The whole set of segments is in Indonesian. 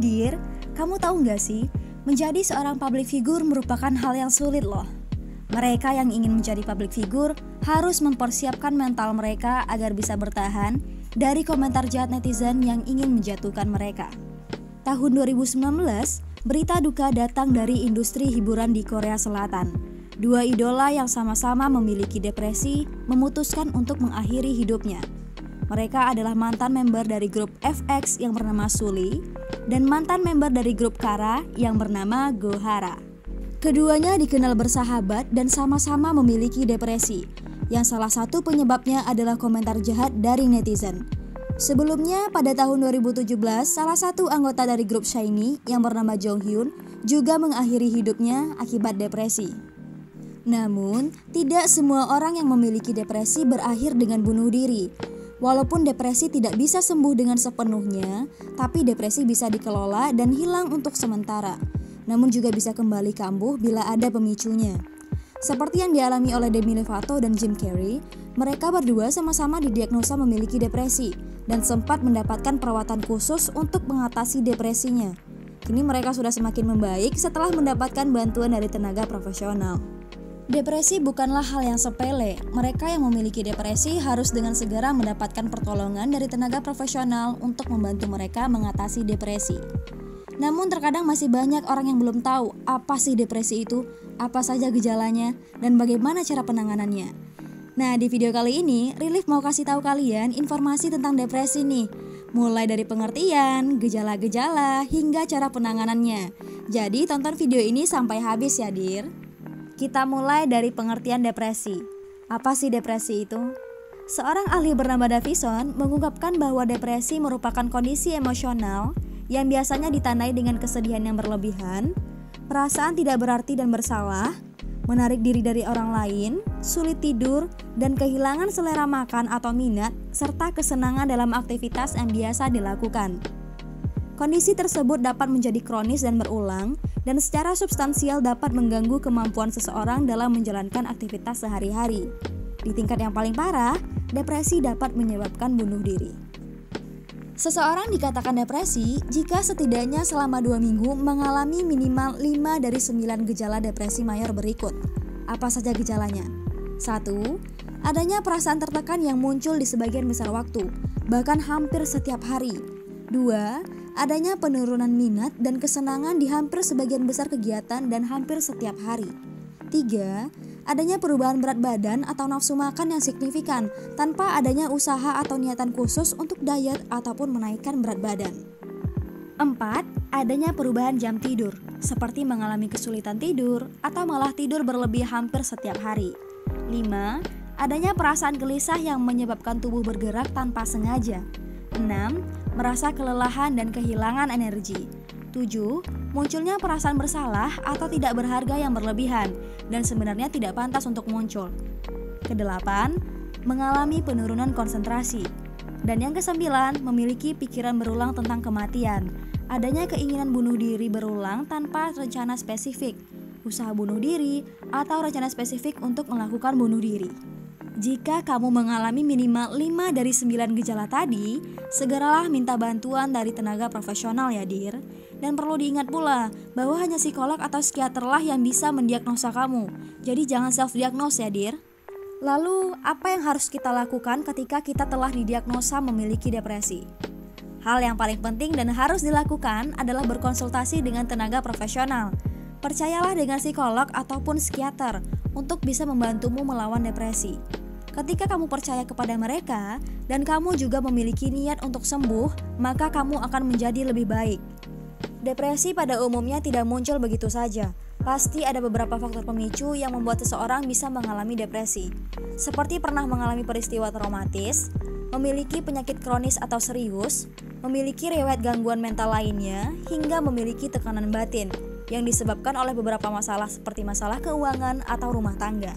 Dir, kamu tahu nggak sih, menjadi seorang public figure merupakan hal yang sulit loh. Mereka yang ingin menjadi public figure harus mempersiapkan mental mereka agar bisa bertahan dari komentar jahat netizen yang ingin menjatuhkan mereka. Tahun 2019, berita duka datang dari industri hiburan di Korea Selatan. Dua idola yang sama-sama memiliki depresi memutuskan untuk mengakhiri hidupnya. Mereka adalah mantan member dari grup FX yang bernama Sulli dan mantan member dari grup Kara yang bernama Gohara. Keduanya dikenal bersahabat dan sama-sama memiliki depresi, yang salah satu penyebabnya adalah komentar jahat dari netizen. Sebelumnya, pada tahun 2017, salah satu anggota dari grup SHINee yang bernama Jonghyun juga mengakhiri hidupnya akibat depresi. Namun, tidak semua orang yang memiliki depresi berakhir dengan bunuh diri. Walaupun depresi tidak bisa sembuh dengan sepenuhnya, tapi depresi bisa dikelola dan hilang untuk sementara. Namun juga bisa kembali kambuh bila ada pemicunya. Seperti yang dialami oleh Demi Lovato dan Jim Carrey, mereka berdua sama-sama didiagnosa memiliki depresi dan sempat mendapatkan perawatan khusus untuk mengatasi depresinya. Kini mereka sudah semakin membaik setelah mendapatkan bantuan dari tenaga profesional. Depresi bukanlah hal yang sepele. Mereka yang memiliki depresi harus dengan segera mendapatkan pertolongan dari tenaga profesional untuk membantu mereka mengatasi depresi. Namun terkadang masih banyak orang yang belum tahu apa sih depresi itu, apa saja gejalanya, dan bagaimana cara penanganannya. Nah, di video kali ini, Rilif mau kasih tahu kalian informasi tentang depresi nih. Mulai dari pengertian, gejala-gejala, hingga cara penanganannya. Jadi tonton video ini sampai habis ya, Dir. Kita mulai dari pengertian depresi. Apa sih depresi itu? Seorang ahli bernama Davison mengungkapkan bahwa depresi merupakan kondisi emosional yang biasanya ditandai dengan kesedihan yang berlebihan, perasaan tidak berarti dan bersalah, menarik diri dari orang lain, sulit tidur, dan kehilangan selera makan atau minat, serta kesenangan dalam aktivitas yang biasa dilakukan. Kondisi tersebut dapat menjadi kronis dan berulang, dan secara substansial dapat mengganggu kemampuan seseorang dalam menjalankan aktivitas sehari-hari. Di tingkat yang paling parah, depresi dapat menyebabkan bunuh diri. Seseorang dikatakan depresi jika setidaknya selama 2 minggu mengalami minimal 5 dari 9 gejala depresi mayor berikut. Apa saja gejalanya? 1. Adanya perasaan tertekan yang muncul di sebagian besar waktu, bahkan hampir setiap hari. 2. Adanya penurunan minat dan kesenangan di hampir sebagian besar kegiatan dan hampir setiap hari. 3. Adanya perubahan berat badan atau nafsu makan yang signifikan tanpa adanya usaha atau niatan khusus untuk diet ataupun menaikkan berat badan. 4. Adanya perubahan jam tidur, seperti mengalami kesulitan tidur atau malah tidur berlebih hampir setiap hari. 5. Adanya perasaan gelisah yang menyebabkan tubuh bergerak tanpa sengaja. 6. Merasa kelelahan dan kehilangan energi. 7. Munculnya perasaan bersalah atau tidak berharga yang berlebihan dan sebenarnya tidak pantas untuk muncul. Kedelapan, mengalami penurunan konsentrasi. Dan yang kesembilan, memiliki pikiran berulang tentang kematian. Adanya keinginan bunuh diri berulang tanpa rencana spesifik, usaha bunuh diri, atau rencana spesifik untuk melakukan bunuh diri. Jika kamu mengalami minimal 5 dari 9 gejala tadi, segeralah minta bantuan dari tenaga profesional ya, Dir. Dan perlu diingat pula bahwa hanya psikolog atau psikiaterlah yang bisa mendiagnosa kamu. Jadi jangan self-diagnose ya, Dir. Lalu, apa yang harus kita lakukan ketika kita telah didiagnosa memiliki depresi? Hal yang paling penting dan harus dilakukan adalah berkonsultasi dengan tenaga profesional. Percayalah dengan psikolog ataupun psikiater untuk bisa membantumu melawan depresi. Ketika kamu percaya kepada mereka dan kamu juga memiliki niat untuk sembuh, maka kamu akan menjadi lebih baik. Depresi pada umumnya tidak muncul begitu saja. Pasti ada beberapa faktor pemicu yang membuat seseorang bisa mengalami depresi. Seperti pernah mengalami peristiwa traumatis, memiliki penyakit kronis atau serius, memiliki riwayat gangguan mental lainnya, hingga memiliki tekanan batin yang disebabkan oleh beberapa masalah seperti masalah keuangan atau rumah tangga.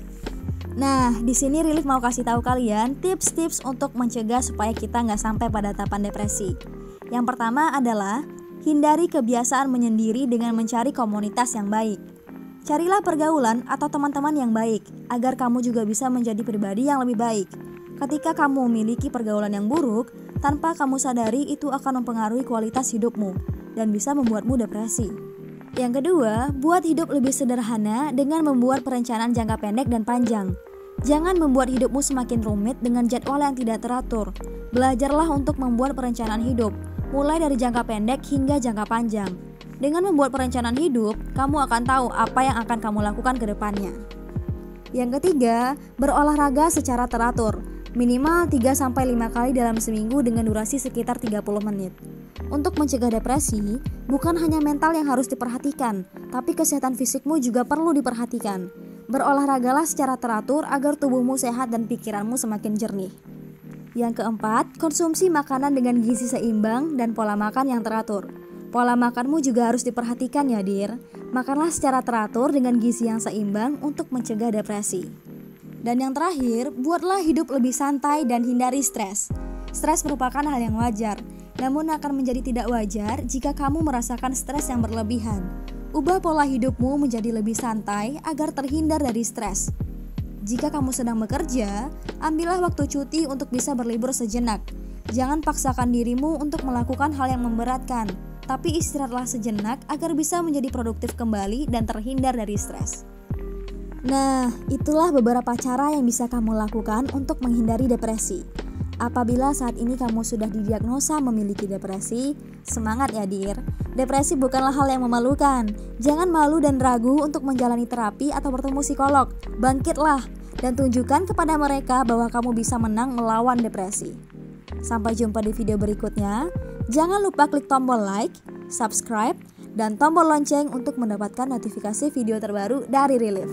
Nah, di sini Rilif mau kasih tahu kalian tips-tips untuk mencegah supaya kita nggak sampai pada tahapan depresi. Yang pertama adalah hindari kebiasaan menyendiri dengan mencari komunitas yang baik. Carilah pergaulan atau teman-teman yang baik agar kamu juga bisa menjadi pribadi yang lebih baik. Ketika kamu memiliki pergaulan yang buruk, tanpa kamu sadari itu akan mempengaruhi kualitas hidupmu. dan bisa membuatmu depresi. Yang kedua, buat hidup lebih sederhana dengan membuat perencanaan jangka pendek dan panjang. Jangan membuat hidupmu semakin rumit dengan jadwal yang tidak teratur. Belajarlah untuk membuat perencanaan hidup, mulai dari jangka pendek hingga jangka panjang. Dengan membuat perencanaan hidup, kamu akan tahu apa yang akan kamu lakukan ke depannya. Yang ketiga, berolahraga secara teratur, minimal 3-5 kali dalam seminggu dengan durasi sekitar 30 menit. Untuk mencegah depresi, bukan hanya mental yang harus diperhatikan, tapi kesehatan fisikmu juga perlu diperhatikan. Berolahragalah secara teratur agar tubuhmu sehat dan pikiranmu semakin jernih. Yang keempat, konsumsi makanan dengan gizi seimbang dan pola makan yang teratur. Pola makanmu juga harus diperhatikan ya dir. Makanlah secara teratur dengan gizi yang seimbang untuk mencegah depresi. Dan yang terakhir, buatlah hidup lebih santai dan hindari stres. Stres merupakan hal yang wajar, namun akan menjadi tidak wajar jika kamu merasakan stres yang berlebihan. Ubah pola hidupmu menjadi lebih santai agar terhindar dari stres. Jika kamu sedang bekerja, ambillah waktu cuti untuk bisa berlibur sejenak. Jangan paksakan dirimu untuk melakukan hal yang memberatkan, tapi istirahatlah sejenak agar bisa menjadi produktif kembali dan terhindar dari stres. Nah, itulah beberapa cara yang bisa kamu lakukan untuk menghindari depresi. Apabila saat ini kamu sudah didiagnosa memiliki depresi, semangat ya dir. Depresi bukanlah hal yang memalukan. Jangan malu dan ragu untuk menjalani terapi atau bertemu psikolog. Bangkitlah dan tunjukkan kepada mereka bahwa kamu bisa menang melawan depresi. Sampai jumpa di video berikutnya. Jangan lupa klik tombol like, subscribe, dan tombol lonceng untuk mendapatkan notifikasi video terbaru dari Relief.